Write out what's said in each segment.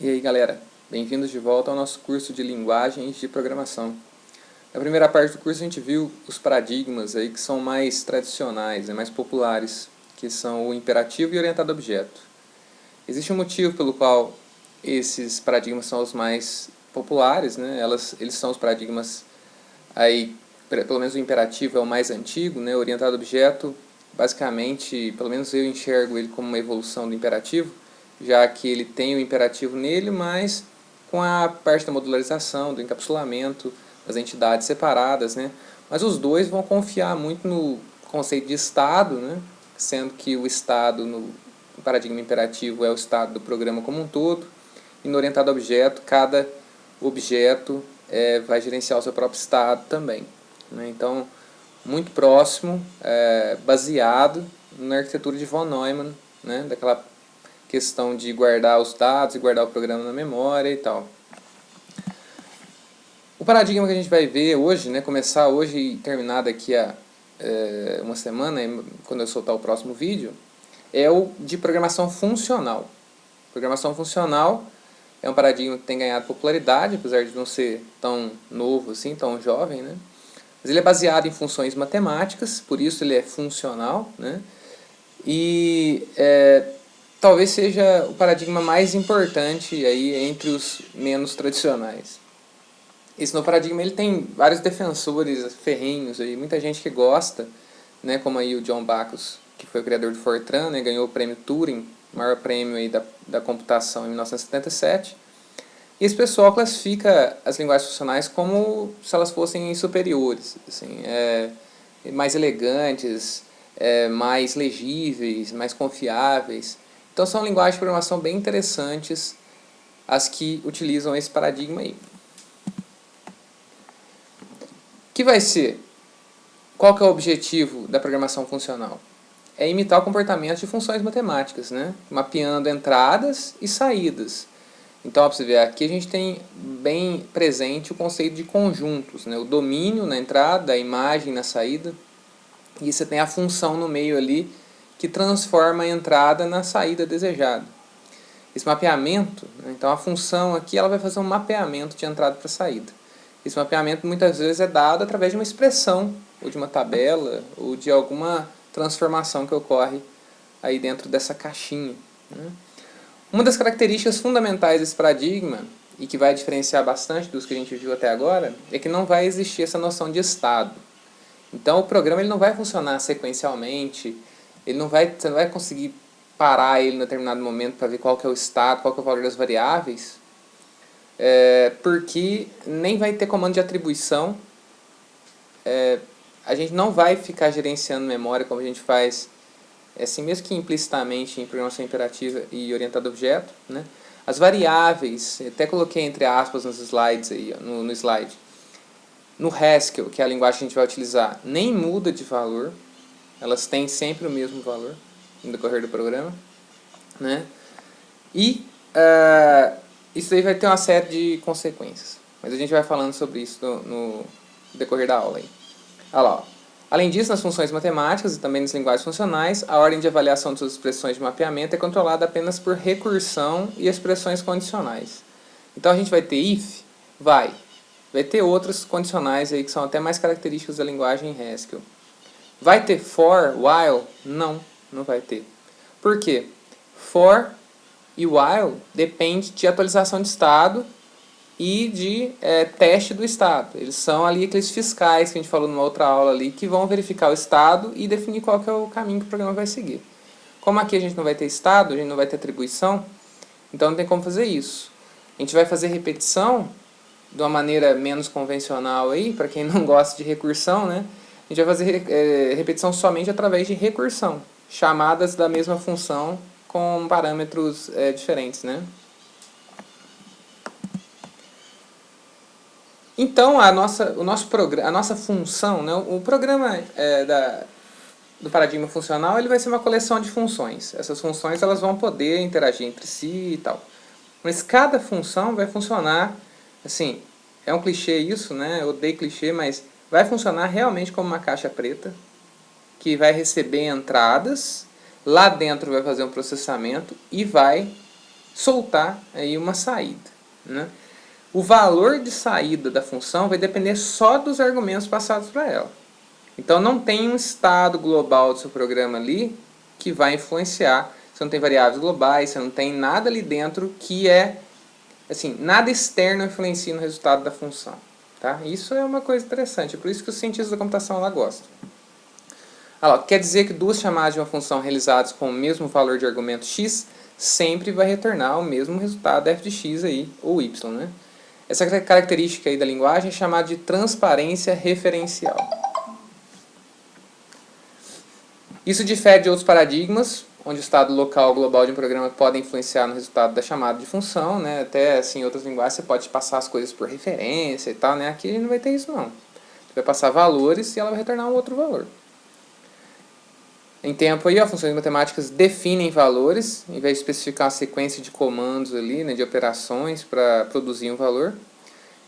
E aí galera, bem-vindos de volta ao nosso curso de linguagens de programação. Na primeira parte do curso a gente viu os paradigmas aí que são mais tradicionais, mais populares, que são o imperativo e orientado a objeto. Existe um motivo pelo qual esses paradigmas são os mais populares, né? Eles são os paradigmas aí, pelo menos o imperativo é o mais antigo, né? O orientado a objeto, basicamente, pelo menos eu enxergo ele como uma evolução do imperativo, já que ele tem o imperativo nele, mas com a parte da modularização, do encapsulamento, das entidades separadas, né? Mas os dois vão confiar muito no conceito de estado, né? Sendo que o estado no paradigma imperativo é o estado do programa como um todo, e no orientado a objeto, cada objeto vai gerenciar o seu próprio estado também, né? Então, muito próximo, baseado na arquitetura de von Neumann, né? Daquela questão de guardar os dados e guardar o programa na memória e tal. O paradigma que a gente vai ver hoje, né, começar hoje e terminar daqui a uma semana, quando eu soltar o próximo vídeo, é o de programação funcional. Programação funcional é um paradigma que tem ganhado popularidade, apesar de não ser tão novo assim, tão jovem, né? Mas ele é baseado em funções matemáticas, por isso ele é funcional, né? E talvez seja o paradigma mais importante aí entre os menos tradicionais. Esse novo paradigma ele tem vários defensores ferrenhos, aí, muita gente que gosta, né, como aí o John Backus, que foi o criador do Fortran, né, ganhou o prêmio Turing, o maior prêmio aí da computação em 1977. E esse pessoal classifica as linguagens funcionais como se elas fossem superiores, assim, mais elegantes, mais legíveis, mais confiáveis. Então são linguagens de programação bem interessantes as que utilizam esse paradigma aí. O que vai ser? Qual que é o objetivo da programação funcional? É imitar o comportamento de funções matemáticas, né? Mapeando entradas e saídas. Então, para você ver, aqui a gente tem bem presente o conceito de conjuntos, né? O domínio na entrada, a imagem na saída, e você tem a função no meio ali que transforma a entrada na saída desejada. Esse mapeamento, né? Então a função aqui ela vai fazer um mapeamento de entrada para saída. Esse mapeamento muitas vezes é dado através de uma expressão, ou de uma tabela, ou de alguma transformação que ocorre aí dentro dessa caixinha, né? Uma das características fundamentais desse paradigma, e que vai diferenciar bastante dos que a gente viu até agora, é que não vai existir essa noção de estado. Então o programa ele não vai funcionar sequencialmente, você não vai conseguir parar ele em determinado momento para ver qual que é o estado, qual que é o valor das variáveis, porque nem vai ter comando de atribuição, a gente não vai ficar gerenciando memória como a gente faz, assim mesmo que implicitamente em programação imperativa e orientada a objeto, né? As variáveis, até coloquei entre aspas nos slides aí, no slide. No Haskell, que é a linguagem que a gente vai utilizar, nem muda de valor, elas têm sempre o mesmo valor no decorrer do programa, né? E isso aí vai ter uma série de consequências, mas a gente vai falando sobre isso no decorrer da aula aí. Olha lá, ó. Além disso, nas funções matemáticas e também nas linguagens funcionais, a ordem de avaliação de suas expressões de mapeamento é controlada apenas por recursão e expressões condicionais. Então a gente vai ter if, vai ter outros condicionais aí que são até mais característicos da linguagem Haskell. Vai ter for, while? Não vai ter. Por quê? For e while depende de atualização de estado e de teste do estado. Eles são ali aqueles fiscais que a gente falou numa outra aula ali, que vão verificar o estado e definir qual que é o caminho que o programa vai seguir. Como aqui a gente não vai ter estado, a gente não vai ter atribuição, então não tem como fazer isso. A gente vai fazer repetição de uma maneira menos convencional aí, para quem não gosta de recursão, né? A gente vai fazer repetição somente através de recursão, chamadas da mesma função com parâmetros diferentes, né? Então a nossa função, né? O programa do paradigma funcional ele vai ser uma coleção de funções. Essas funções elas vão poder interagir entre si e tal. Mas cada função vai funcionar, assim, é um clichê isso, né? Eu odeio clichê, mas vai funcionar realmente como uma caixa preta, que vai receber entradas, lá dentro vai fazer um processamento e vai soltar aí uma saída, né? O valor de saída da função vai depender só dos argumentos passados para ela. Então não tem um estado global do seu programa ali que vai influenciar. Você não tem variáveis globais, você não tem nada ali dentro que é, assim, nada externo influencia no resultado da função. Tá? Isso é uma coisa interessante, é por isso que os cientistas da computação lá gostam. Quer dizer que duas chamadas de uma função realizadas com o mesmo valor de argumento x sempre vai retornar o mesmo resultado f de x aí, ou y. Né? Essa característica aí da linguagem é chamada de transparência referencial. Isso difere de outros paradigmas, onde o estado local ou global de um programa pode influenciar no resultado da chamada de função, né? Até assim, em outras linguagens você pode passar as coisas por referência e tal, né? Aqui não vai ter isso não. Você vai passar valores e ela vai retornar um outro valor. Em tempo aí, funções matemáticas definem valores, em vez de especificar uma sequência de comandos ali, né, de operações para produzir um valor.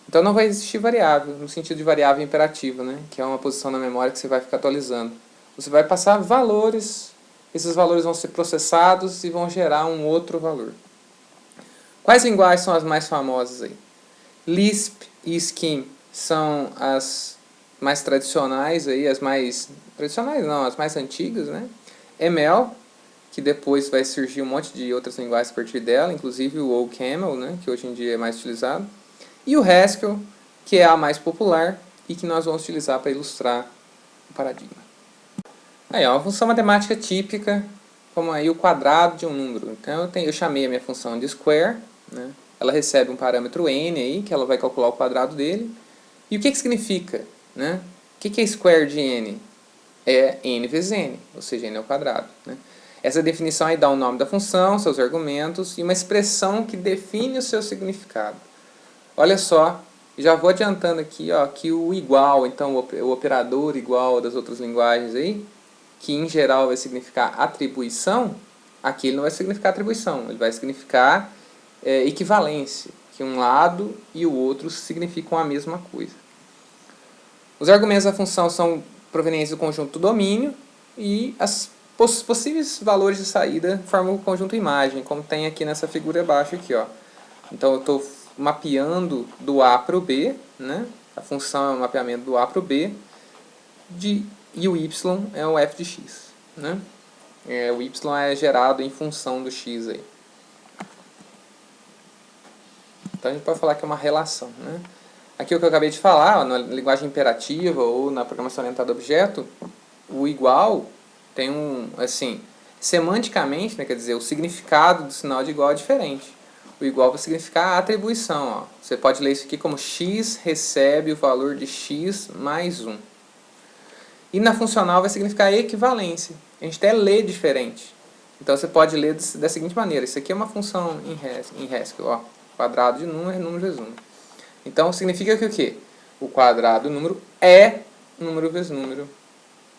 Então não vai existir variável, no sentido de variável imperativa, né, que é uma posição na memória que você vai ficar atualizando. Você vai passar valores, esses valores vão ser processados e vão gerar um outro valor. Quais linguagens são as mais famosas aí? Lisp e Scheme são as mais tradicionais aí, as mais tradicionais não, as mais antigas, né? ML, que depois vai surgir um monte de outras linguagens a partir dela, inclusive o OCaml, né, que hoje em dia é mais utilizado, e o Haskell, que é a mais popular e que nós vamos utilizar para ilustrar o paradigma. Aí, uma função matemática típica, como aí o quadrado de um número. Então eu chamei a minha função de square, né? Ela recebe um parâmetro n aí, que ela vai calcular o quadrado dele. E o que significa? Né? O que é square de n? É n vezes n, ou seja, n ao quadrado. Né? Essa definição aí dá o nome da função, seus argumentos e uma expressão que define o seu significado. Olha só, já vou adiantando aqui ó, que o igual, então o operador igual das outras linguagens aí, que em geral vai significar atribuição, aqui ele não vai significar atribuição, ele vai significar equivalência, que um lado e o outro significam a mesma coisa. Os argumentos da função são provenientes do conjunto domínio e as possíveis valores de saída formam o conjunto imagem, como tem aqui nessa figura abaixo aqui, ó. Então eu estou mapeando do A para o B, né? A função é um mapeamento do A para o B, e o y é o f de x. Né? O y é gerado em função do x aí. Então a gente pode falar que é uma relação. Né? Aqui o que eu acabei de falar, ó, na linguagem imperativa ou na programação orientada a objeto, o igual tem assim, semanticamente, né, quer dizer, o significado do sinal de igual é diferente. O igual vai significar a atribuição. Ó. Você pode ler isso aqui como x recebe o valor de x mais 1. E na funcional vai significar equivalência. A gente até lê diferente. Então você pode ler da seguinte maneira. Isso aqui é uma função em Haskell. Ó, quadrado de número, número vezes número. Então significa que o quê? O quadrado do número é número vezes número.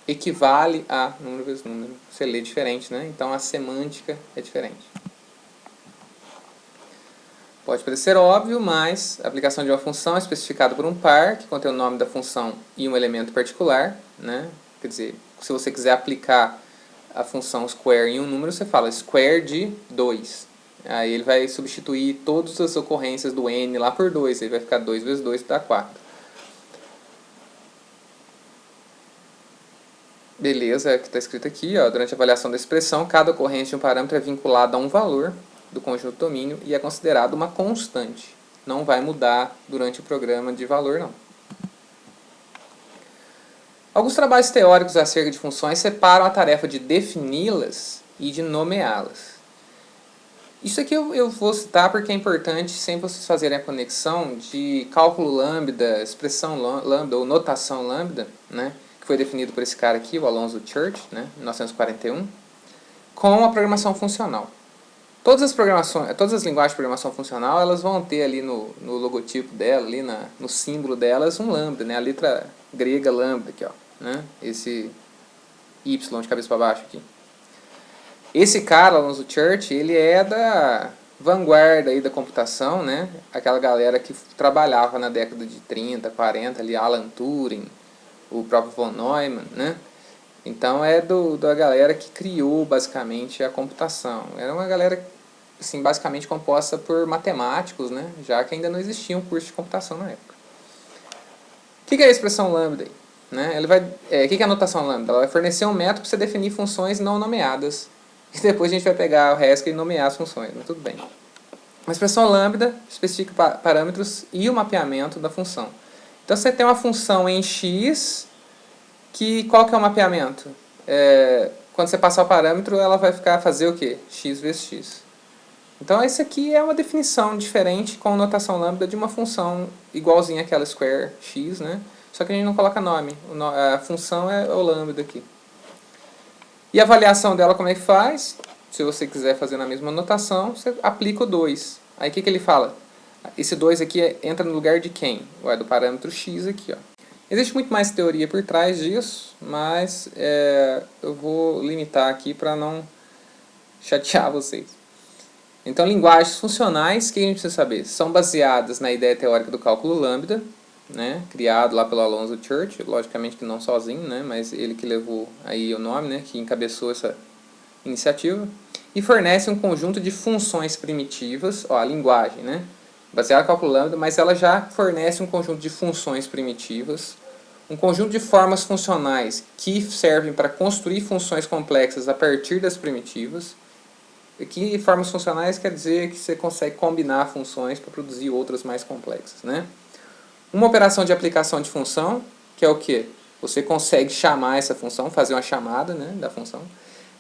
Equivale a número vezes número. Você lê diferente, né? Então a semântica é diferente. Pode parecer óbvio, mas a aplicação de uma função é especificada por um par, que contém o nome da função e um elemento particular. Né? Quer dizer, se você quiser aplicar a função square em um número, você fala square de 2. Aí ele vai substituir todas as ocorrências do n lá por 2. Aí vai ficar 2 vezes 2, que dá 4. Beleza, que está escrito aqui, ó, durante a avaliação da expressão, cada ocorrência de um parâmetro é vinculada a um valor do conjunto domínio e é considerado uma constante. Não vai mudar durante o programa de valor, não. Alguns trabalhos teóricos acerca de funções separam a tarefa de defini-las e de nomeá-las. Isso aqui eu vou citar porque é importante sempre vocês fazerem a conexão de cálculo lambda, expressão lambda ou notação lambda, né, que foi definido por esse cara aqui, o Alonzo Church, né, em 1941, com a programação funcional. Todas as linguagens de programação funcional, elas vão ter ali no logotipo dela, ali no símbolo delas, um lambda, né? A letra grega lambda aqui, ó, né? Esse Y de cabeça para baixo aqui. Esse cara, Alonzo Church, ele é da vanguarda aí da computação, né? Aquela galera que trabalhava na década de 30, 40, ali, Alan Turing, o próprio von Neumann, né? Então é da galera que criou basicamente a computação. Era uma galera assim, basicamente composta por matemáticos, né? Já que ainda não existia um curso de computação na época. O que é a expressão lambda? Né? O que é a notação lambda? Ela vai fornecer um método para você definir funções não nomeadas. E depois a gente vai pegar o Haskell e nomear as funções, mas tudo bem. Uma expressão lambda especifica parâmetros e o mapeamento da função. Então você tem uma função em x, qual que é o mapeamento? Quando você passar o parâmetro, ela vai fazer o quê? X vezes x. Então essa aqui é uma definição diferente com notação lambda de uma função igualzinha àquela square x, né? Só que a gente não coloca nome. A função é o lambda aqui. E a avaliação dela como é que faz? Se você quiser fazer na mesma notação, você aplica o 2. Aí o que ele fala? Esse 2 aqui entra no lugar de quem? Do parâmetro x aqui. Ó. Existe muito mais teoria por trás disso, mas eu vou limitar aqui para não chatear vocês. Então, linguagens funcionais, o que a gente precisa saber? São baseadas na ideia teórica do cálculo lambda, né, criado lá pelo Alonzo Church, logicamente que não sozinho, né, mas ele que levou aí o nome, né, que encabeçou essa iniciativa, e fornece um conjunto de funções primitivas, a linguagem, né, baseada no cálculo lambda, mas ela já fornece um conjunto de funções primitivas, um conjunto de formas funcionais que servem para construir funções complexas a partir das primitivas. Aqui, formas funcionais quer dizer que você consegue combinar funções para produzir outras mais complexas, né? Uma operação de aplicação de função, que é o quê? Você consegue chamar essa função, fazer uma chamada, né, da função.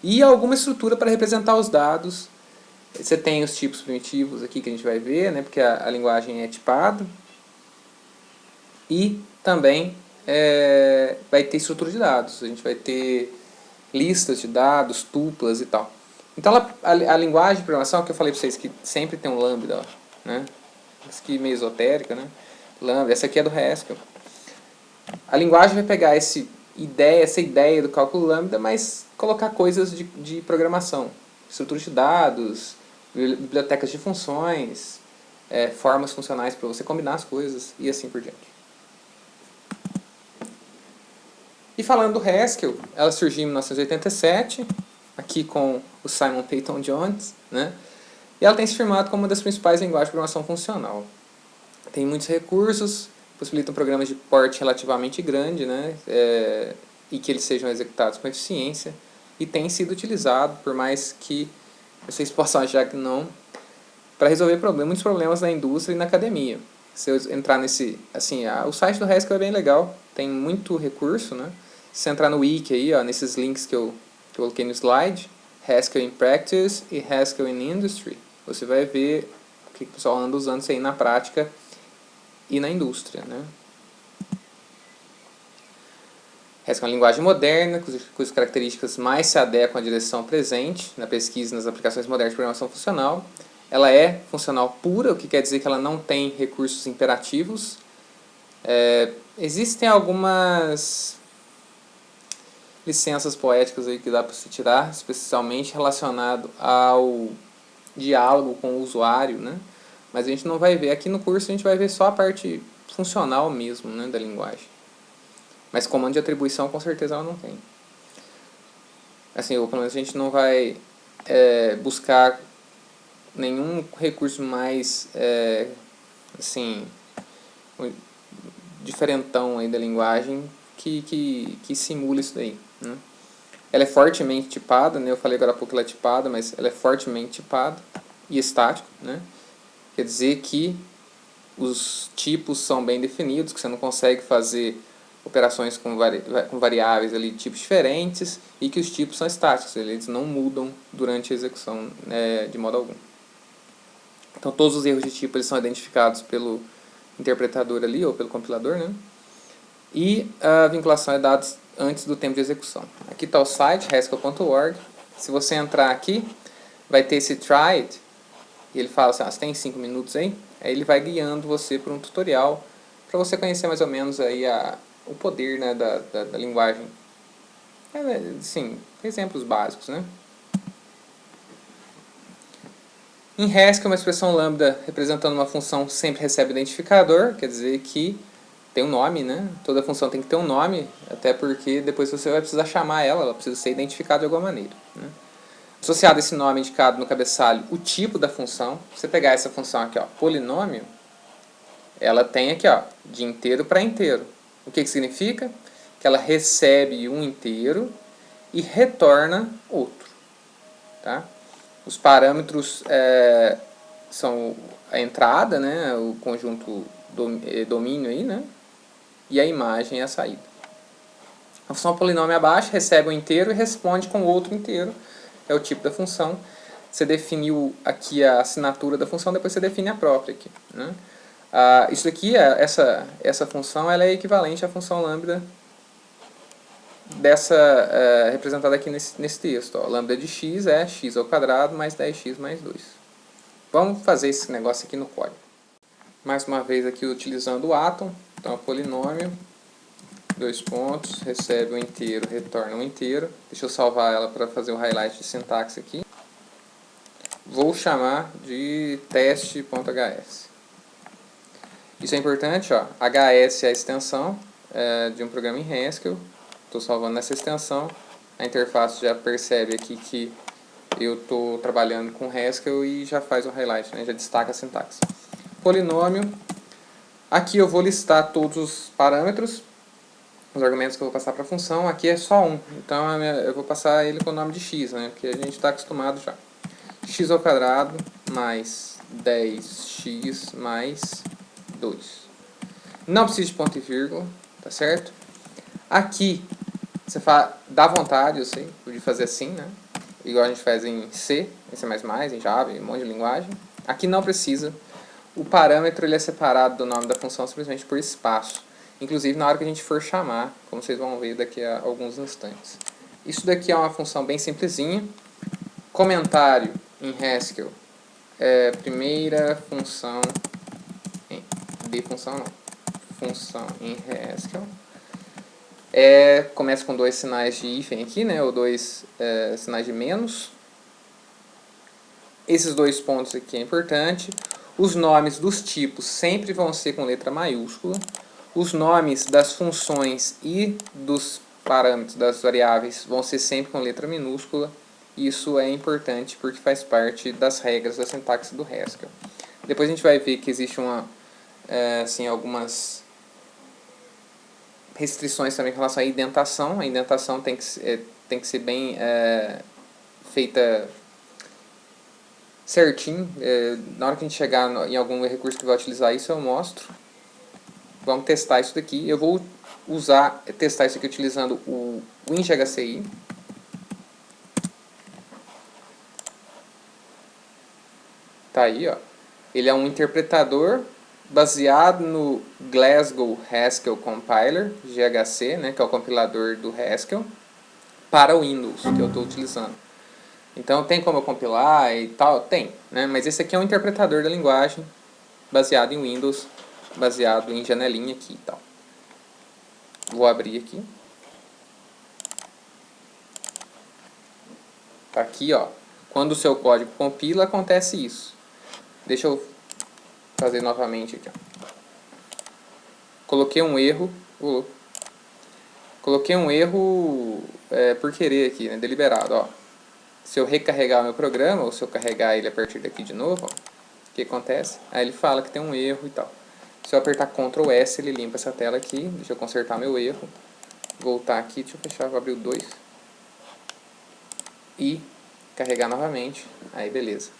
E alguma estrutura para representar os dados. Você tem os tipos primitivos aqui que a gente vai ver, né, porque a linguagem é tipada. E também vai ter estrutura de dados. A gente vai ter listas de dados, tuplas e tal. Então, a linguagem de programação, que eu falei para vocês, que sempre tem um lambda, ó, né? Isso aqui meio esotérica, né? Lambda, essa aqui é do Haskell. A linguagem vai pegar essa ideia do cálculo lambda, mas colocar coisas de programação. Estruturas de dados, bibliotecas de funções, formas funcionais para você combinar as coisas e assim por diante. E falando do Haskell, ela surgiu em 1987, aqui com o Simon Peyton Jones, né? E ela tem se firmado como uma das principais linguagens de programação funcional. Tem muitos recursos, possibilitam programas de porte relativamente grande, né? E que eles sejam executados com eficiência, e tem sido utilizado, por mais que vocês possam achar que não, para resolver muitos problemas na indústria e na academia. Se eu entrar nesse... o site do Haskell é bem legal, tem muito recurso, né? Se você entrar no wiki aí, ó, nesses links que eu coloquei no slide, Haskell in Practice e Haskell in Industry, você vai ver o que o pessoal anda usando isso aí na prática e na indústria, né? Haskell é uma linguagem moderna, cujas características mais se adequam à direção presente na pesquisa e nas aplicações modernas de programação funcional. Ela é funcional pura, o que quer dizer que ela não tem recursos imperativos. Existem algumas licenças poéticas aí que dá para se tirar, especialmente relacionado ao diálogo com o usuário, né? Mas a gente não vai ver, aqui no curso a gente vai ver só a parte funcional mesmo, né, da linguagem. Mas comando de atribuição com certeza ela não tem. Ou pelo menos a gente não vai buscar nenhum recurso mais diferentão aí da linguagem que simula isso daí, né? Ela é fortemente tipada, né? Eu falei agora há pouco que ela é tipada, mas ela é fortemente tipada e estática, né? Quer dizer que os tipos são bem definidos, que você não consegue fazer operações com variáveis ali, tipos diferentes, e que os tipos são estáticos, eles não mudam durante a execução de modo algum. Então todos os erros de tipo eles são identificados pelo interpretador ali, ou pelo compilador, né? E a vinculação é dada antes do tempo de execução. Aqui está o site, haskell.org. Se você entrar aqui, vai ter esse try it, e ele fala assim, você tem 5 minutos aí? Aí ele vai guiando você por um tutorial, para você conhecer mais ou menos aí o poder, né, da linguagem. Sim, exemplos básicos, né? Em Haskell, uma expressão lambda representando uma função sempre recebe identificador, quer dizer que tem um nome, né? Toda função tem que ter um nome, até porque depois você vai precisar chamar ela precisa ser identificada de alguma maneira, né? Associado a esse nome indicado no cabeçalho, o tipo da função. Se você pegar essa função aqui, ó, polinômio, ela tem aqui, ó, de inteiro para inteiro. O que significa? Que ela recebe um inteiro e retorna outro. Tá? Os parâmetros são a entrada, né, o conjunto domínio aí, né, e a imagem é a saída. A função polinômio abaixo recebe um inteiro e responde com outro inteiro. É o tipo da função. Você definiu aqui a assinatura da função, depois você define a própria aqui. Né? Isso daqui, essa função, ela é equivalente à função lambda representada aqui nesse texto. Ó. Lambda de x é x ao quadrado mais 10x mais 2. Vamos fazer esse negócio aqui no código. Mais uma vez aqui utilizando o átomo. Então, o polinômio, dois pontos, recebe um inteiro, retorna um inteiro. Deixa eu salvar ela para fazer o highlight de sintaxe aqui. Vou chamar de teste.hs. Isso é importante, ó. HS é a extensão de um programa em Haskell. Estou salvando nessa extensão. A interface já percebe aqui que eu estou trabalhando com Haskell e já faz o highlight, né? Já destaca a sintaxe. Polinômio. Aqui eu vou listar todos os parâmetros, os argumentos que eu vou passar para a função. Aqui é só um, então eu vou passar ele com o nome de x, né? Porque a gente está acostumado já. X ao quadrado mais 10x mais 2. Não precisa de ponto e vírgula, tá certo? Aqui, você dá vontade, eu sei, de fazer assim, né? Igual a gente faz em C, em C++, em Java, em um monte de linguagem. Aqui não precisa. O parâmetro ele é separado do nome da função simplesmente por espaço. Inclusive na hora que a gente for chamar, como vocês vão ver daqui a alguns instantes. Isso daqui é uma função bem simplesinha. Comentário em Haskell é primeira função função em Haskell. Começa com dois sinais de hífen aqui, né, ou dois sinais de menos. Esses dois pontos aqui é importante. Os nomes dos tipos sempre vão ser com letra maiúscula. Os nomes das funções e dos parâmetros das variáveis vão ser sempre com letra minúscula. Isso é importante porque faz parte das regras da sintaxe do Haskell. Depois a gente vai ver que existe algumas restrições também com relação à indentação. A indentação tem que ser bem feita certinho. Na hora que a gente chegar em algum recurso que vai utilizar isso, eu mostro. Vamos testar isso daqui. Eu vou testar isso aqui utilizando o WinGHCI. Tá aí, ó. Ele é um interpretador baseado no Glasgow Haskell Compiler, GHC, né, que é o compilador do Haskell, para o Windows, que eu estou utilizando. Então, tem como eu compilar e tal? Tem, né? Mas esse aqui é um interpretador da linguagem baseado em Windows, baseado em janelinha aqui e tal. Vou abrir aqui. Tá aqui, ó. Quando o seu código compila, acontece isso. Deixa eu fazer novamente aqui, ó. Coloquei um erro. Coloquei um erro por querer aqui, né? Deliberado, ó. Se eu recarregar o meu programa, ou se eu carregar ele a partir daqui de novo, ó, o que acontece? Aí ele fala que tem um erro e tal. Se eu apertar Ctrl S, ele limpa essa tela aqui. Deixa eu consertar meu erro. Voltar aqui, deixa eu fechar, vou abrir o 2. E carregar novamente. Aí, beleza.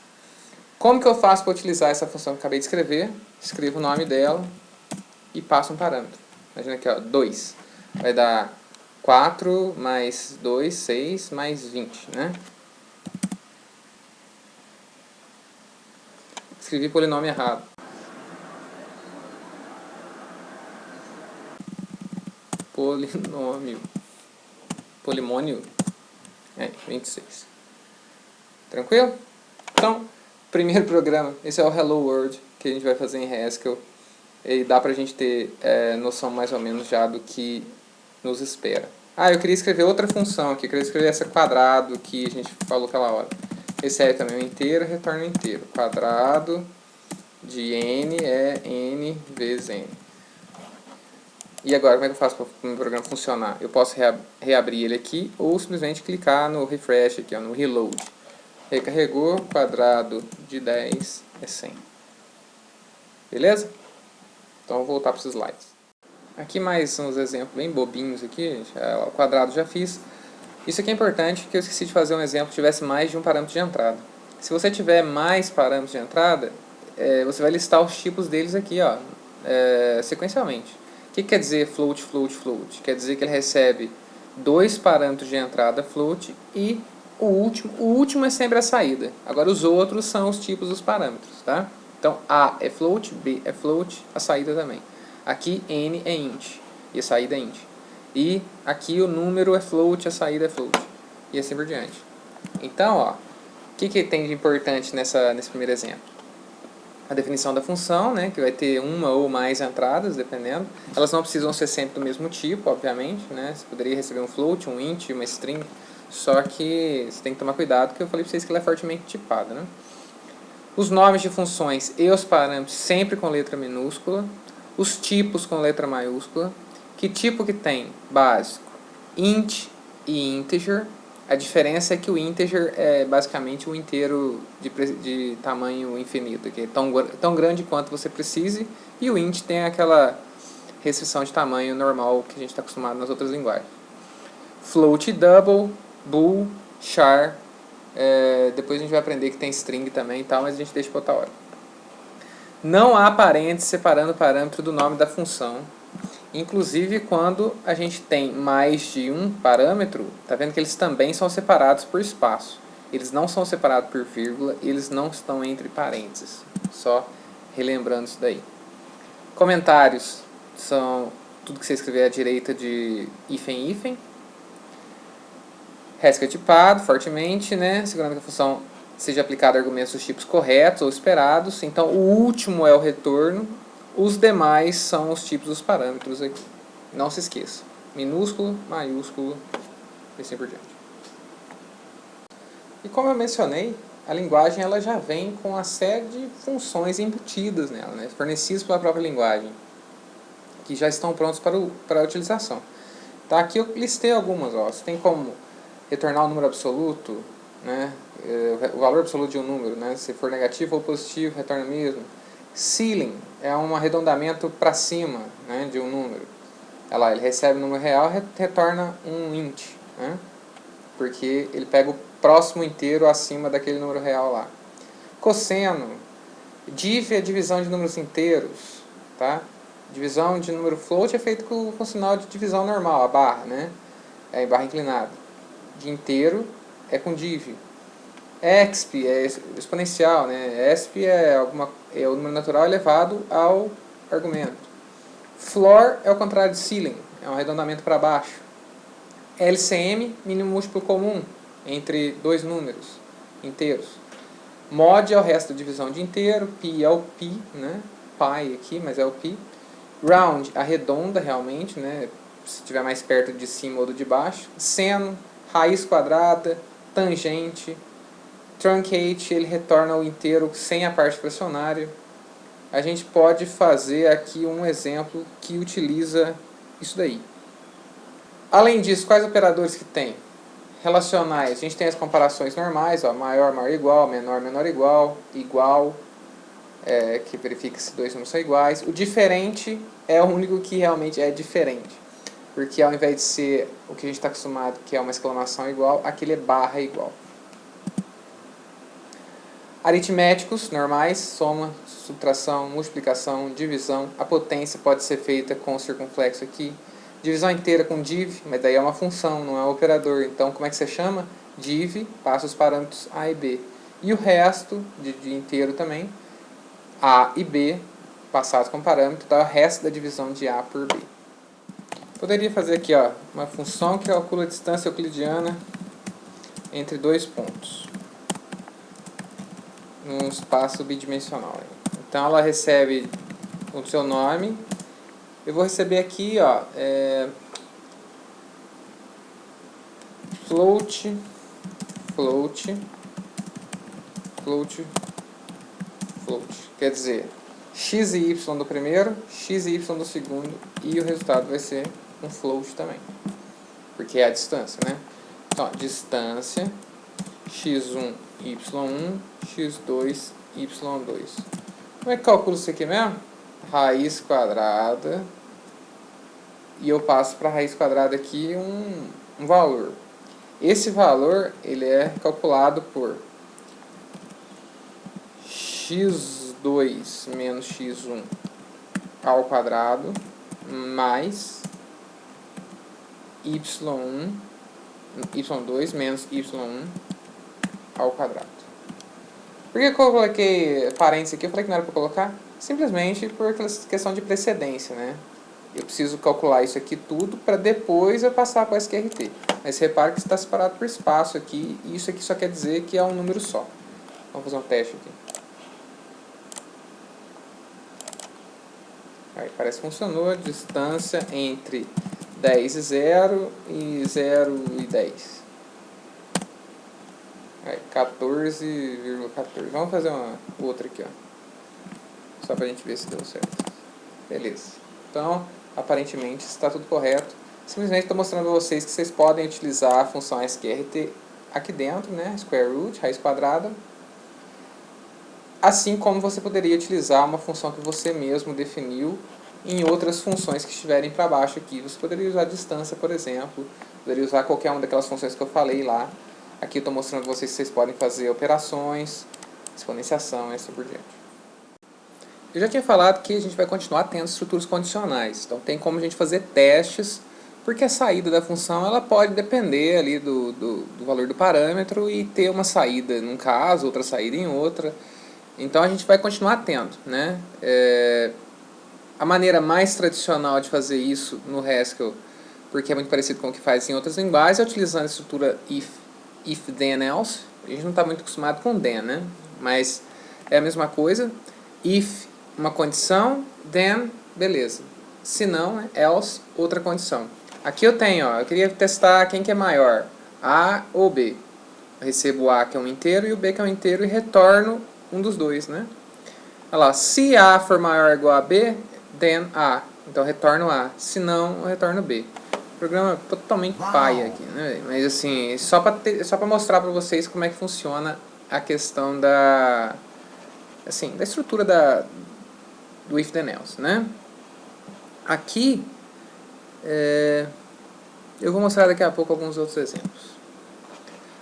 Como que eu faço para utilizar essa função que eu acabei de escrever? Escrevo o nome dela e passo um parâmetro. Imagina aqui, ó, 2. Vai dar 4 mais 2, 6 mais 20, né? Escrevi polinômio errado. Polimônio. 26. Tranquilo? Então, primeiro programa. Esse é o Hello World, que a gente vai fazer em Haskell. E dá pra gente ter noção mais ou menos já do que nos espera. Eu queria escrever outra função aqui. Eu queria escrever essa quadrado que a gente falou aquela hora. Recebe também o inteiro, retorna o inteiro. Quadrado de n é n vezes n. E agora, como é que eu faço para o meu programa funcionar? Eu posso reabrir ele aqui ou simplesmente clicar no refresh aqui, ó, no reload. Recarregou, quadrado de 10 é 100. Beleza? Então, vou voltar para os slides. Aqui mais uns exemplos bem bobinhos aqui. O quadrado já fiz. Isso aqui é importante, que eu esqueci de fazer um exemplo que tivesse mais de um parâmetro de entrada. Se você tiver mais parâmetros de entrada, você vai listar os tipos deles aqui, ó, sequencialmente. O que quer dizer float, float, float? Quer dizer que ele recebe 2 parâmetros de entrada float e o último é sempre a saída. Agora os outros são os tipos dos parâmetros, tá? Então A é float, B é float, a saída também. Aqui N é int e a saída é int. E aqui o número é float, a saída é float. E assim por diante. Então, ó, o que tem de importante nesse primeiro exemplo? A definição da função, né, que vai ter uma ou mais entradas, dependendo. Elas não precisam ser sempre do mesmo tipo, obviamente, né? Você poderia receber um float, um int, uma string, só que você tem que tomar cuidado, porque eu falei para vocês que ela é fortemente tipada, né? Os nomes de funções e os parâmetros sempre com letra minúscula. Os tipos com letra maiúscula. Que tipo que tem? Básico. Int e integer. A diferença é que o integer é basicamente um inteiro de tamanho infinito, que é tão grande quanto você precise, e o int tem aquela restrição de tamanho normal que a gente está acostumado nas outras linguagens. Float, double, bool, char. Depois a gente vai aprender que tem string também e tal, mas a gente deixa para outra hora. Não há parênteses separando o parâmetro do nome da função. Inclusive quando a gente tem mais de um parâmetro, tá vendo que eles também são separados por espaço. Eles não são separados por vírgula, eles não estão entre parênteses. Só relembrando isso daí. Comentários são tudo que você escrever à direita de hífen. Haskell é tipado fortemente, né? Segurando que a função seja aplicada a argumentos dos tipos corretos ou esperados. Então o último é o retorno. Os demais são os tipos dos parâmetros aqui. Não se esqueça. Minúsculo, maiúsculo e assim por diante. E como eu mencionei, a linguagem ela já vem com uma série de funções embutidas nela, né? Fornecidas pela própria linguagem, que já estão prontos para a utilização. Tá? Aqui eu listei algumas. Ó. Você tem como retornar o número absoluto, né? O valor absoluto de um número, né? Se for negativo ou positivo, retorna o mesmo. Ceiling é um arredondamento para cima, né, de um número. Olha lá, ele recebe o número real e retorna um int, né, porque ele pega o próximo inteiro acima daquele número real lá. Cosseno. Div é divisão de números inteiros. Tá? Divisão de número float é feito com sinal de divisão normal, a barra, né, em barra inclinada. De inteiro é com div. Exp é exponencial, né? Exp é o número natural elevado ao argumento. Floor é o contrário de ceiling, é um arredondamento para baixo. LCM, mínimo múltiplo comum entre dois números inteiros. Mod é o resto da divisão de inteiro, pi é o pi, né? Pi aqui, mas é o pi. Round, arredonda realmente, né? Se estiver mais perto de cima ou do de baixo. Seno, raiz quadrada, tangente. Truncate, ele retorna o inteiro sem a parte fracionária. A gente pode fazer aqui um exemplo que utiliza isso daí. Além disso, quais operadores que tem? Relacionais, a gente tem as comparações normais, ó, maior, maior igual, menor, menor igual, igual, que verifica se dois números são iguais. O diferente é o único que realmente é diferente, porque ao invés de ser o que a gente está acostumado, que é uma exclamação igual, aquele é barra igual. Aritméticos normais, soma, subtração, multiplicação, divisão. A potência pode ser feita com o circunflexo aqui. Divisão inteira com div, mas daí é uma função, não é um operador. Então, como é que você chama? Div, passa os parâmetros A e B. E o resto, de inteiro também, A e B, passados com parâmetro, dá o resto da divisão de A por B. Poderia fazer aqui, ó, uma função que calcula a distância euclidiana entre dois pontos num espaço bidimensional. Então ela recebe o seu nome. Eu vou receber aqui, ó, float. Quer dizer, x e y do primeiro, x e y do segundo, e o resultado vai ser um float também, porque é a distância, né? Então, distância x1 y1, x2, y2. Como é que calculo isso aqui mesmo? Raiz quadrada. E eu passo para a raiz quadrada aqui um valor. Esse valor ele é calculado por x2 menos x1 ao quadrado mais y1, y2 menos y1 ao quadrado. Por que eu coloquei parênteses aqui? Eu falei que não era para colocar? Simplesmente por questão de precedência, né? Eu preciso calcular isso aqui tudo para depois eu passar para o SQRT. Mas repare que está separado por espaço aqui, e isso aqui só quer dizer que é um número só. Vamos fazer um teste aqui. Aí, parece que funcionou. Distância entre 10 e 0 e 0 e 10. Aí, 14,14. Vamos fazer uma outra aqui, ó. Só para a gente ver se deu certo. Beleza. Então, aparentemente está tudo correto. Simplesmente estou mostrando a vocês que vocês podem utilizar a função SQRT aqui dentro, né? Square root, raiz quadrada. Assim como você poderia utilizar uma função que você mesmo definiu em outras funções que estiverem para baixo aqui. Você poderia usar a distância, por exemplo. Poderia usar qualquer uma daquelas funções que eu falei lá. Aqui eu estou mostrando a vocês que vocês podem fazer operações, exponenciação e assim por diante. Eu já tinha falado que a gente vai continuar tendo estruturas condicionais. Então tem como a gente fazer testes, porque a saída da função ela pode depender ali do valor do parâmetro e ter uma saída num caso, outra saída em outra. Então a gente vai continuar tendo, né? A maneira mais tradicional de fazer isso no Haskell, porque é muito parecido com o que faz em outras linguagens, é utilizando a estrutura if then, else. A gente não está muito acostumado com then, né? Mas é a mesma coisa. If, uma condição, then, beleza. Se não, else, outra condição. Aqui eu tenho, ó, eu queria testar quem que é maior, A ou B. Eu recebo o A, que é um inteiro, e o B, que é um inteiro, e retorno um dos dois, né? Olha lá, se A for maior ou igual a B, then A. Então eu retorno A. Se não, eu retorno B. Programa totalmente paia aqui, né? Mas assim, só para mostrar para vocês como é que funciona a questão da estrutura do if then else, né? Aqui eu vou mostrar daqui a pouco alguns outros exemplos.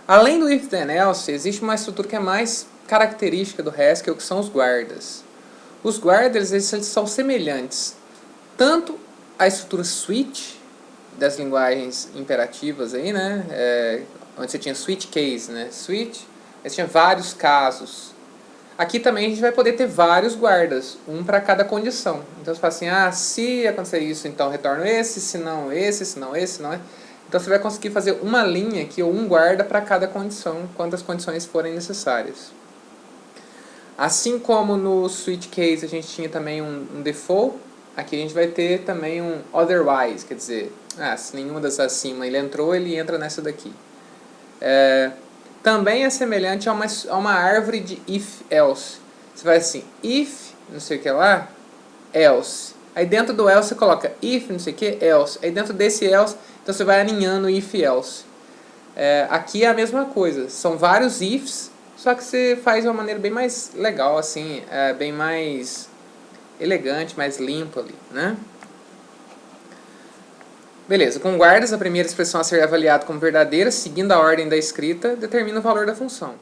Além do if then else, existe uma estrutura que é mais característica do Haskell, que são os guardas. Os guardas eles são semelhantes tanto à estrutura switch das linguagens imperativas aí, né? Onde você tinha switch case, né? Switch, você tinha vários casos. Aqui também a gente vai poder ter vários guardas, um para cada condição. Então você fala assim, se acontecer isso, então retorno esse, se não esse, se não esse, se não esse. Então você vai conseguir fazer uma linha aqui, ou um guarda para cada condição, quantas condições forem necessárias. Assim como no switch case a gente tinha também um default, aqui a gente vai ter também um otherwise, quer dizer, se nenhuma das acima ele entrou, ele entra nessa daqui. Também é semelhante a uma árvore de if-else. Você vai assim, if, não sei o que lá, else. Aí dentro do else você coloca if, não sei o que, else. Aí dentro desse else, então você vai alinhando if-else. Aqui é a mesma coisa, são vários ifs, só que você faz de uma maneira bem mais legal, assim, bem mais elegante, mais limpo ali, né? Beleza, com guardas, a primeira expressão a ser avaliada como verdadeira, seguindo a ordem da escrita, determina o valor da função.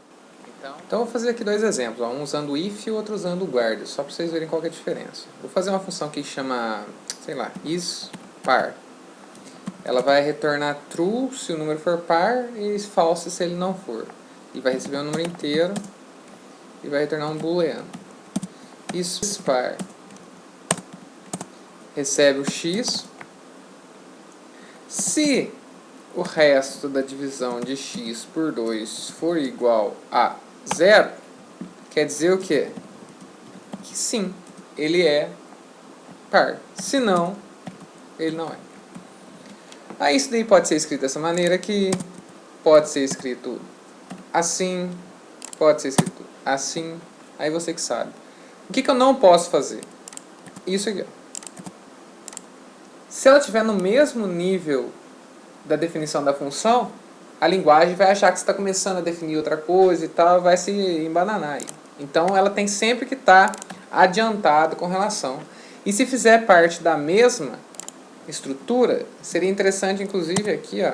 Então eu vou fazer aqui dois exemplos, um usando o if e o outro usando o guarda, só para vocês verem qual que é a diferença. Vou fazer uma função que chama, sei lá, isPar. Ela vai retornar true se o número for par e false se ele não for. E vai receber um número inteiro e vai retornar um booleano. isPar recebe o x. Se o resto da divisão de x por 2 for igual a 0, quer dizer o quê? Que sim, ele é par. Se não, ele não é. Aí isso daí pode ser escrito dessa maneira aqui, pode ser escrito assim, pode ser escrito assim, aí você que sabe. O que eu não posso fazer? Isso aqui. Se ela estiver no mesmo nível da definição da função, a linguagem vai achar que você está começando a definir outra coisa e tal, vai se embananar aí. Então ela tem sempre que estar adiantada com relação. E se fizer parte da mesma estrutura, seria interessante inclusive aqui, ó,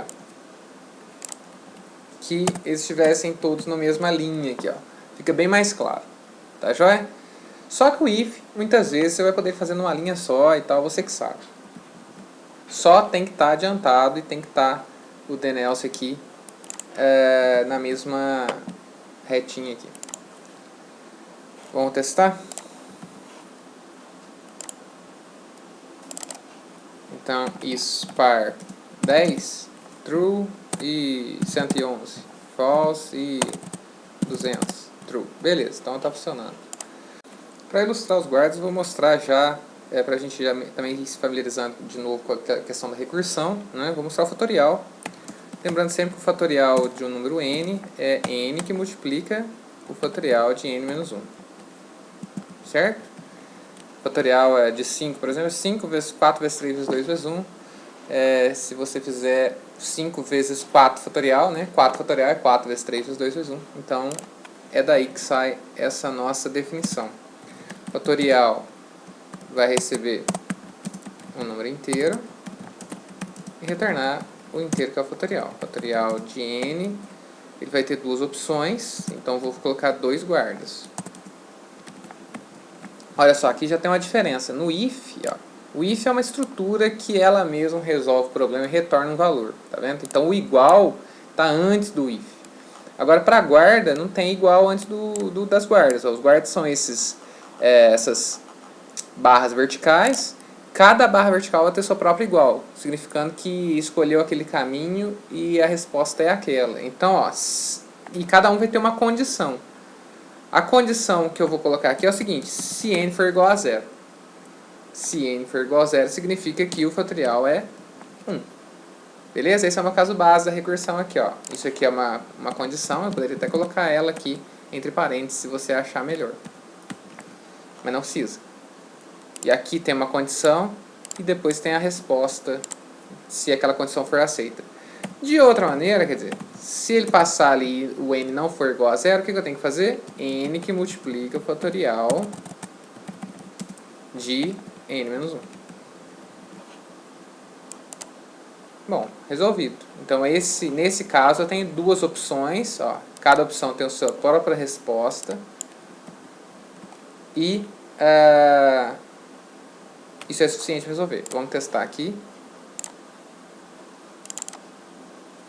que eles estivessem todos na mesma linha aqui, ó. Fica bem mais claro, tá joia? Só que o if, muitas vezes, você vai poder fazer numa linha só e tal, você que sabe. Só tem que estar adiantado e tem que estar o denelse aqui na mesma retinha aqui. Vamos testar? Então, spar 10, true, e 111, false, e 200, true. Beleza, então está funcionando. Para ilustrar os guardas, eu vou mostrar já, para a gente já também ir se familiarizando de novo com a questão da recursão, né? Vou mostrar o fatorial. Lembrando sempre que o fatorial de um número n é n que multiplica o fatorial de n menos 1. Certo? O fatorial é de 5, por exemplo, 5 vezes 4 vezes 3 vezes 2 vezes 1. Se você fizer 5 vezes 4 fatorial, né? 4 fatorial é 4 vezes 3 vezes 2 vezes 1. Então, é daí que sai essa nossa definição. O fatorial vai receber um número inteiro e retornar o inteiro que é o fatorial. O fatorial de n, ele vai ter duas opções, então vou colocar 2 guardas. Olha só, aqui já tem uma diferença. No if, ó, o if é uma estrutura que ela mesma resolve o problema e retorna um valor, tá vendo? Então o igual está antes do if. Agora para a guarda não tem igual antes das guardas. Ó, os guardas são essas barras verticais. Cada barra vertical vai ter sua própria igual, significando que escolheu aquele caminho e a resposta é aquela. Então, ó, e cada um vai ter uma condição. A condição que eu vou colocar aqui é o seguinte: se n for igual a 0. Se n for igual a 0 significa que o fatorial é 1. Beleza? Esse é o caso base da recursão aqui, ó. Isso aqui é uma condição, eu poderia até colocar ela aqui entre parênteses se você achar melhor. Mas não precisa. E aqui tem uma condição e depois tem a resposta, se aquela condição for aceita. De outra maneira, quer dizer, se ele passar ali e o n não for igual a 0, o que eu tenho que fazer? N que multiplica o fatorial de n menos 1. Bom, resolvido. Então, nesse caso, eu tenho duas opções. Ó, cada opção tem a sua própria resposta. E isso é suficiente para resolver. Vamos testar aqui.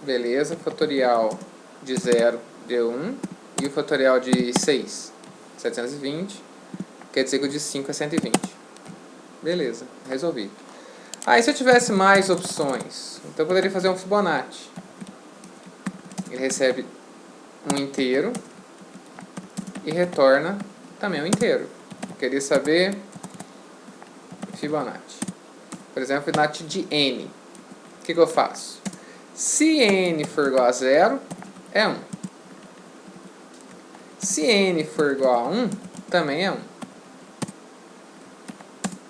Beleza, fatorial de 0 deu 1. E o fatorial de 6, 720. Quer dizer que o de 5 é 120. Beleza, resolvido. Aí se eu tivesse mais opções, então eu poderia fazer um Fibonacci. Ele recebe um inteiro e retorna também um inteiro. Eu queria saber Fibonacci. Por exemplo, Fibonacci de n. O que eu faço? Se n for igual a 0, é 1. Se n for igual a 1, também é 1.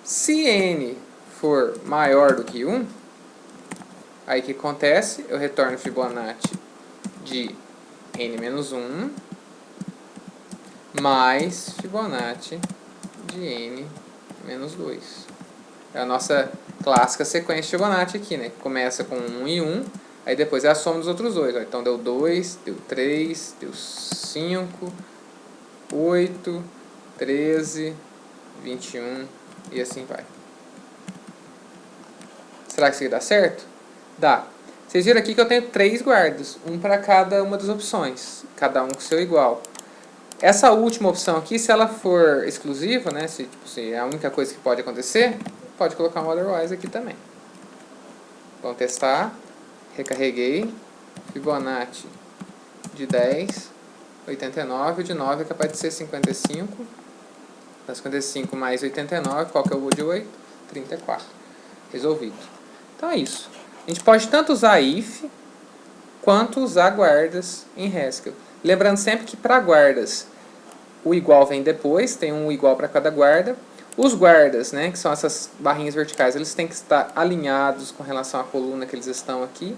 Se n for maior do que 1, aí o que acontece? Eu retorno Fibonacci de n menos 1 mais Fibonacci de n menos 2. É a nossa clássica sequência de Fibonacci aqui, né? Começa com 1 e 1, aí depois é a soma dos outros dois. Ó. Então deu 2, deu 3, deu 5, 8, 13, 21 e assim vai. Será que isso aqui dá certo? Dá. Vocês viram aqui que eu tenho 3 guardas, um para cada uma das opções, cada um com seu igual. Essa última opção aqui, se ela for exclusiva, né, se é a única coisa que pode acontecer, pode colocar um otherwise aqui também. Vamos testar. Recarreguei. Fibonacci de 10, 89. O de 9 é capaz de ser 55. 55 mais 89, qual que é o de 8? 34. Resolvido. Então é isso. A gente pode tanto usar if, quanto usar guardas em Haskell. Lembrando sempre que para guardas, o igual vem depois, tem um igual para cada guarda. Os guardas, né, que são essas barrinhas verticais, eles têm que estar alinhados com relação à coluna que eles estão aqui.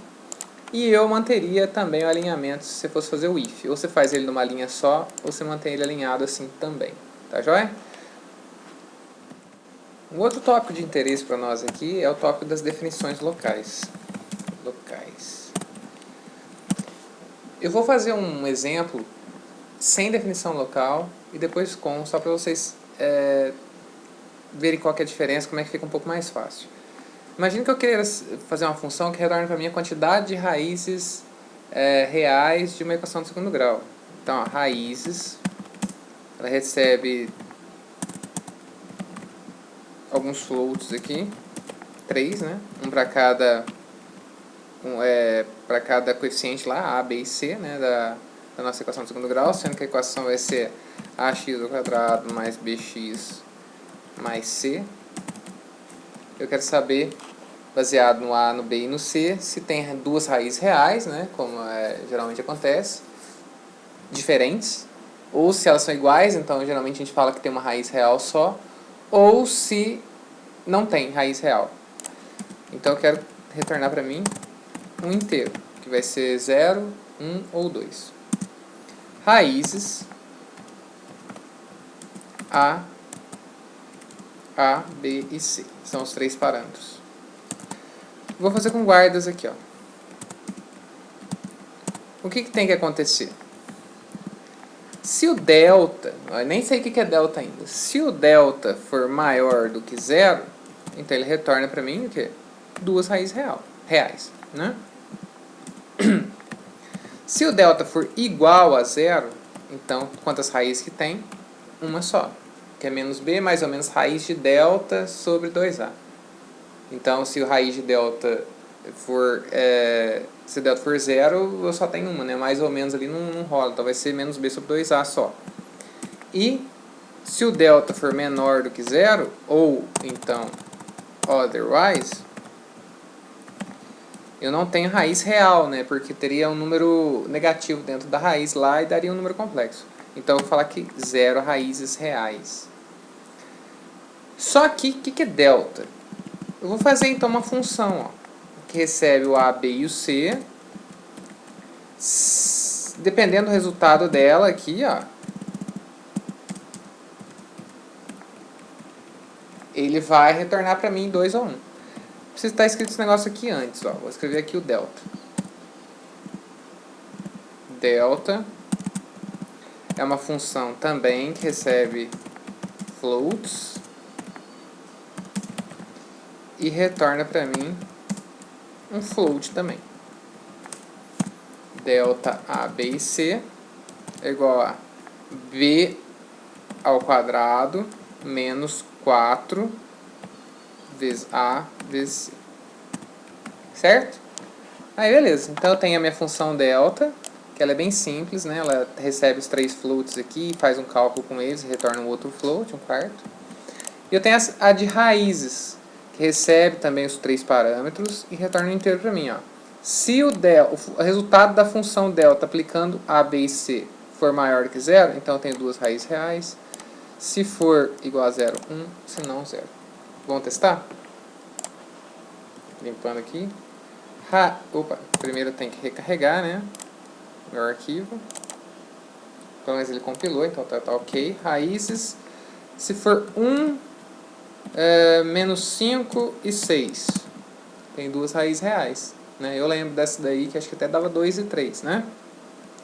E eu manteria também o alinhamento se você fosse fazer o if. Ou você faz ele numa linha só, ou você mantém ele alinhado assim também. Tá joia? Um outro tópico de interesse para nós aqui é o tópico das definições locais. Eu vou fazer um exemplo sem definição local e depois com, só para vocês verem qual que é a diferença, como é que fica um pouco mais fácil. Imagina que eu queira fazer uma função que retorne para mim a quantidade de raízes reais de uma equação de segundo grau. Então, ó, raízes, ela recebe alguns floats aqui, 3, né? Um para cada coeficiente lá, A, B e C, né, da nossa equação de segundo grau, sendo que a equação vai ser ax² mais bx mais c. Eu quero saber, baseado no A, no B e no C, se tem duas raízes reais, né, como geralmente acontece, diferentes, ou se elas são iguais, então geralmente a gente fala que tem uma raiz real só, ou se não tem raiz real. Então eu quero retornar para mim um inteiro, que vai ser 0, 1 ou 2. Raízes A, B e C. São os 3 parâmetros. Vou fazer com guardas aqui, ó. O que tem que acontecer? Se o delta, eu nem sei o que é delta ainda, se o delta for maior do que 0, então ele retorna para mim o quê? Duas raízes reais, né? Se o delta for igual a 0, então quantas raízes que tem? Uma só, que é menos b mais ou menos raiz de delta sobre 2a. Então, se o raiz de delta for, se delta for 0, eu só tenho uma, né? Mais ou menos ali não rola, então vai ser menos b sobre 2a só. E se o delta for menor do que 0, ou então otherwise, eu não tenho raiz real, né? Porque teria um número negativo dentro da raiz lá e daria um número complexo. Então eu vou falar que 0 raízes reais. Só que o que é delta? Eu vou fazer então uma função, ó, que recebe o A, B e o C. Dependendo do resultado dela aqui, ó, ele vai retornar para mim 2 ou 1. Precisa estar escrito esse negócio aqui antes, ó. Vou escrever aqui o delta. Delta é uma função também que recebe floats e retorna para mim um float também. Delta A, B e C é igual a B ao quadrado menos 4 vezes A vezes C. Certo? Aí beleza, então eu tenho a minha função delta, que ela é bem simples, né? Ela recebe os 3 floats aqui, faz um cálculo com eles, retorna um outro float, um quarto. E eu tenho a de raízes, que recebe também os 3 parâmetros e retorna um inteiro para mim, ó. Se o resultado da função delta aplicando A, B e C for maior que 0, então eu tenho duas raízes reais. Se for igual a 0, 1, se não, 0. Vamos testar? Limpando aqui. Primeiro tem que recarregar, né? Meu arquivo. Pelo menos ele compilou, então tá ok. Raízes. Se for 1, menos 5 e 6. Tem duas raízes reais. Né? Eu lembro dessa daí, que acho que até dava 2 e 3, né?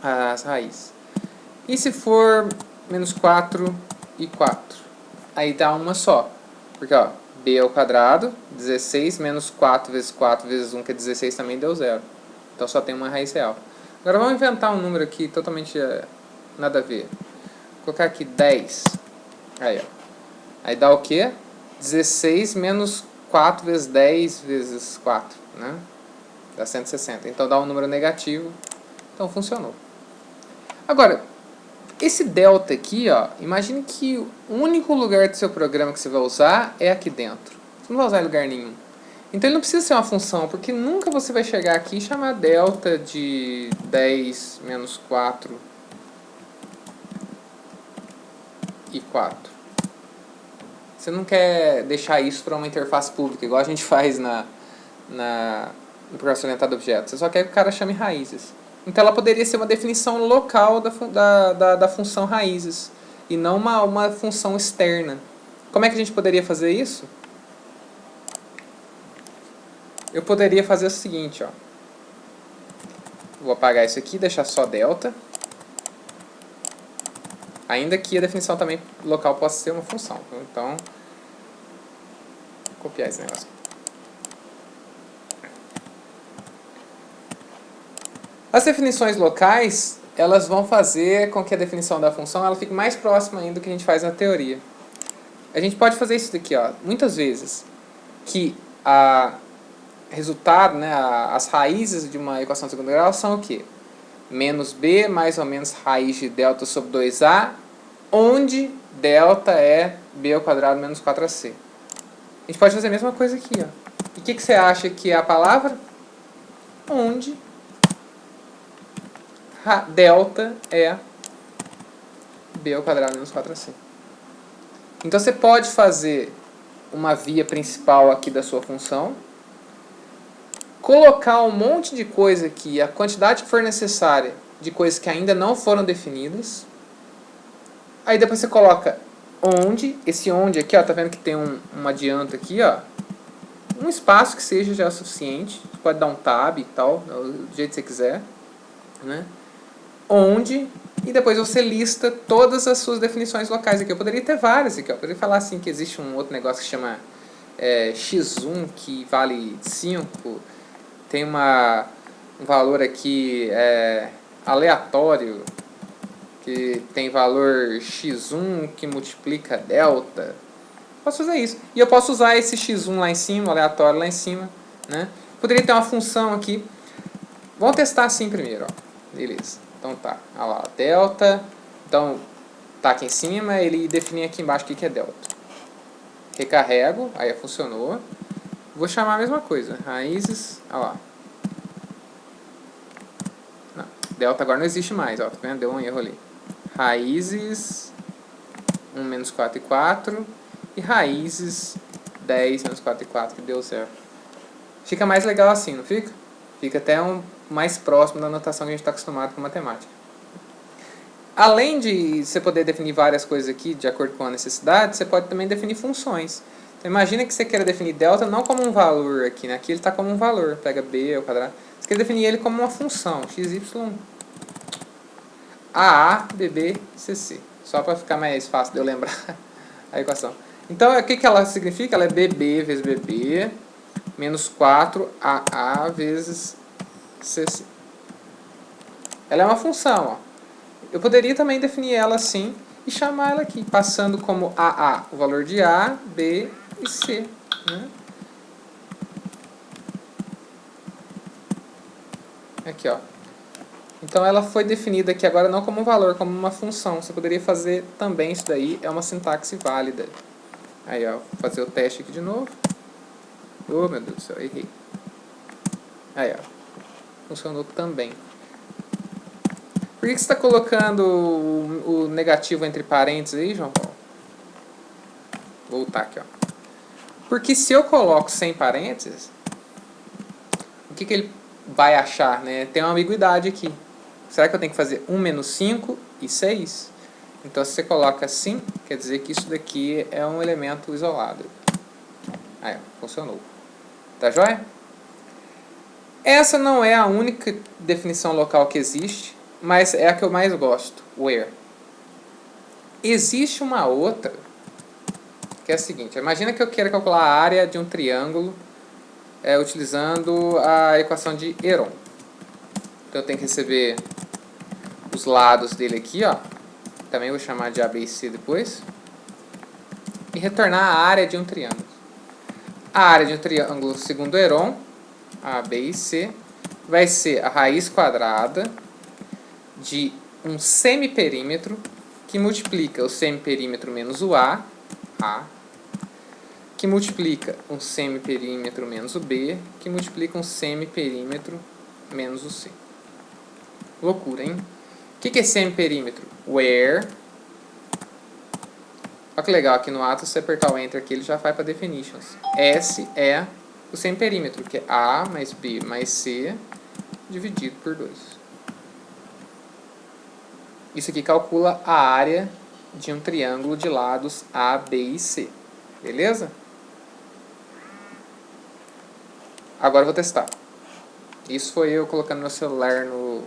As raízes. E se for menos 4 e 4? Aí dá uma só. Porque, ó, b ao quadrado, 16, menos 4 vezes 4 vezes 1, que é 16, também deu 0. Então só tem uma raiz real. Agora vamos inventar um número aqui totalmente nada a ver. Vou colocar aqui 10. Aí, ó. Aí dá o quê? 16 menos 4 vezes 10 vezes 4, né? Dá 160. Então dá um número negativo. Então funcionou. Agora, esse delta aqui, ó, imagine que o único lugar do seu programa que você vai usar é aqui dentro. Você não vai usar em lugar nenhum. Então ele não precisa ser uma função, porque nunca você vai chegar aqui e chamar delta de 10 menos 4 e 4. Você não quer deixar isso para uma interface pública, igual a gente faz na em programação orientada a objetos. Você só quer que o cara chame raízes. Então ela poderia ser uma definição local da função raízes e não uma função externa. Como é que a gente poderia fazer isso? Eu poderia fazer o seguinte, ó. Vou apagar isso aqui, deixar só delta. Ainda que a definição também local possa ser uma função. Então, vou copiar esse negócio. As definições locais, elas vão fazer com que a definição da função ela fique mais próxima ainda do que a gente faz na teoria. A gente pode fazer isso daqui, ó, muitas vezes, que resultado, né, as raízes de uma equação de segundo grau são o quê? Menos b mais ou menos raiz de delta sobre 2a, onde delta é b ao quadrado menos 4ac. A gente pode fazer a mesma coisa aqui, ó. E o que você acha que é a palavra? Onde delta é b ao quadrado menos 4ac. Então você pode fazer uma via principal aqui da sua função, colocar um monte de coisa aqui, a quantidade que for necessária de coisas que ainda não foram definidas. Aí depois você coloca onde, esse onde aqui, ó, tá vendo que tem um adianto aqui, ó. Um espaço que seja já suficiente. Você pode dar um tab e tal, do jeito que você quiser, né? Onde, e depois você lista todas as suas definições locais aqui. Eu poderia ter várias aqui, ó. Eu poderia falar assim que existe um outro negócio que chama x1 que vale 5. Tem um valor aqui aleatório, que tem valor x1 que multiplica delta. Posso fazer isso. E eu posso usar esse x1 lá em cima, aleatório lá em cima, né? Poderia ter uma função aqui. Vamos testar assim primeiro, ó. Beleza. Então tá. Olha lá, delta. Então tá aqui em cima, ele define aqui embaixo o que é delta. Recarrego, aí funcionou. Vou chamar a mesma coisa, raízes, olha lá. Não, delta agora não existe mais, ó, tá vendo? Deu um erro ali. Raízes 1 menos 4 e 4 e raízes 10 menos 4 e 4, que deu certo. Fica mais legal assim, não fica? Fica até mais próximo da notação que a gente está acostumado com matemática. Além de você poder definir várias coisas aqui de acordo com a necessidade, você pode também definir funções. Então, imagina que você queira definir delta não como um valor aqui, né? Aqui ele está como um valor, pega b ao quadrado. Você quer definir ele como uma função, xy, AA, BB, CC. Só para ficar mais fácil de eu lembrar a equação. Então, o que ela significa? Ela é BB vezes BB menos 4AA vezes CC. Ela é uma função, ó. Eu poderia também definir ela assim e chamar ela aqui, passando como AA o valor de A, B e C, né? Aqui, ó. Então ela foi definida aqui agora não como um valor, como uma função. Você poderia fazer também isso daí, é uma sintaxe válida. Aí, ó, vou fazer o teste aqui de novo. Oh, meu Deus do céu, errei. Aí, ó. Funcionou também. Por que você está colocando o negativo entre parênteses aí, João Paulo? Vou voltar aqui, ó. Porque se eu coloco sem parênteses, o que ele vai achar, né? Tem uma ambiguidade aqui. Será que eu tenho que fazer 1 menos 5 e 6? Então, se você coloca assim, quer dizer que isso daqui é um elemento isolado. Aí, ó, funcionou. Tá joia? Essa não é a única definição local que existe, mas é a que eu mais gosto, where. Existe uma outra, que é a seguinte. Imagina que eu queira calcular a área de um triângulo utilizando a equação de Heron. Então eu tenho que receber os lados dele aqui, ó. Também vou chamar de A, B e C depois. E retornar a área de um triângulo. A área de um triângulo, segundo Heron, A, B e C, vai ser a raiz quadrada de um semiperímetro que multiplica o semiperímetro menos o A, que multiplica um semiperímetro menos o B, que multiplica um semiperímetro menos o C. Loucura, hein? O que é semiperímetro? Where. Olha que legal, aqui no ato, se você apertar o Enter aqui, ele já vai para definitions. S é o semiperímetro, que é A mais B mais C dividido por 2. Isso aqui calcula a área de um triângulo de lados A, B e C. Beleza? Agora eu vou testar. Isso foi eu colocando meu celular no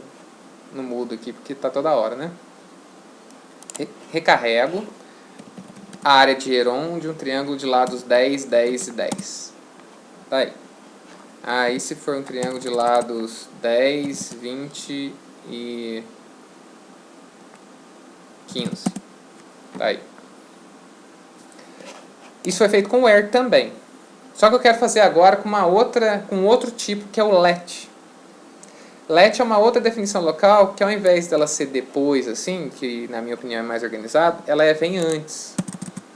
mudo aqui, porque tá toda hora, né? Recarrego a área de Heron de um triângulo de lados 10, 10 e 10. Tá aí. Aí se for um triângulo de lados 10, 20 e 15. Tá aí. Isso foi feito com o where também. Só que eu quero fazer agora com outro tipo, que é o let. Let é uma outra definição local que, ao invés dela ser depois, assim, que na minha opinião é mais organizado, ela vem antes.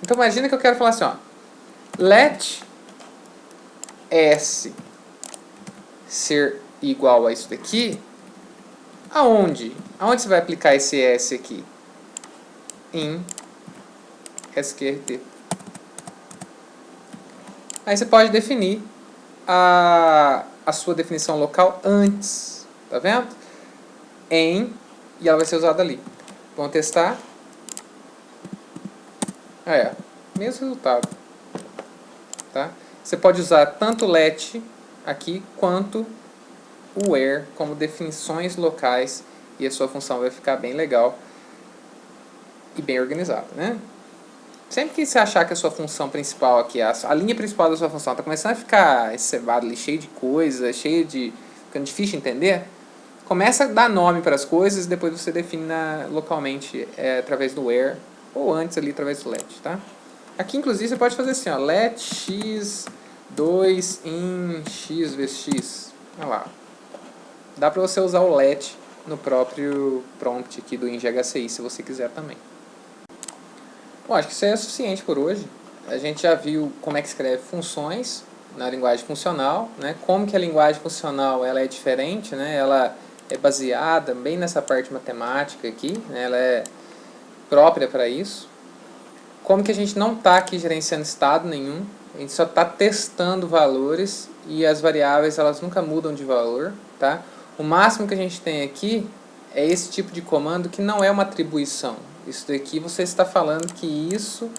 Então imagina que eu quero falar assim, ó, let S ser igual a isso daqui, aonde? Aonde você vai aplicar esse S aqui? Em SQRT. Aí você pode definir a sua definição local antes, tá vendo? Em, e ela vai ser usada ali. Vamos testar. Mesmo resultado. Tá? Você pode usar tanto let aqui, quanto o where como definições locais, e a sua função vai ficar bem legal e bem organizada, né? Sempre que você achar que a sua função principal aqui, a linha principal da sua função está começando a ficar excebado ali, cheio de coisa, ficando difícil de entender, começa a dar nome para as coisas e depois você define localmente através do where, ou antes ali através do let, tá? Aqui, inclusive, você pode fazer assim, ó, let x2 in x vezes x. Olha lá. Dá para você usar o let no próprio prompt aqui do INGHCI, se você quiser também. Bom, acho que isso aí é suficiente por hoje. A gente já viu como é que escreve funções na linguagem funcional, né? Como que a linguagem funcional ela é diferente, né? Ela é baseada bem nessa parte matemática aqui, né? Ela é própria para isso. Como que a gente não está aqui gerenciando estado nenhum, a gente só está testando valores e as variáveis elas nunca mudam de valor, tá? O máximo que a gente tem aqui é esse tipo de comando que não é uma atribuição. Isso daqui você está falando que isso,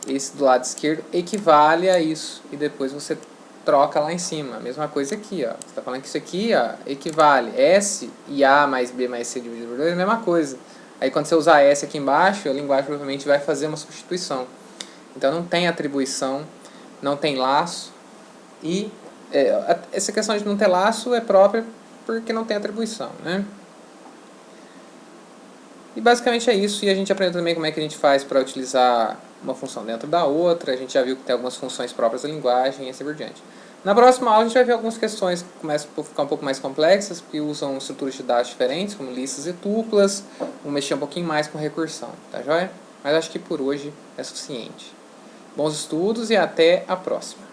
esse do lado esquerdo, equivale a isso. E depois você troca lá em cima. A mesma coisa aqui, ó. Você está falando que isso aqui, ó, equivale. S e A mais B mais C dividido por 2 é a mesma coisa. Aí quando você usar S aqui embaixo, a linguagem provavelmente vai fazer uma substituição. Então não tem atribuição, não tem laço. E essa questão de não ter laço é própria porque não tem atribuição, né? E basicamente é isso, e a gente aprendeu também como é que a gente faz para utilizar uma função dentro da outra, a gente já viu que tem algumas funções próprias da linguagem e assim por diante. Na próxima aula a gente vai ver algumas questões que começam a ficar um pouco mais complexas, que usam estruturas de dados diferentes, como listas e tuplas, vamos mexer um pouquinho mais com recursão, tá joia? Mas acho que por hoje é suficiente. Bons estudos e até a próxima!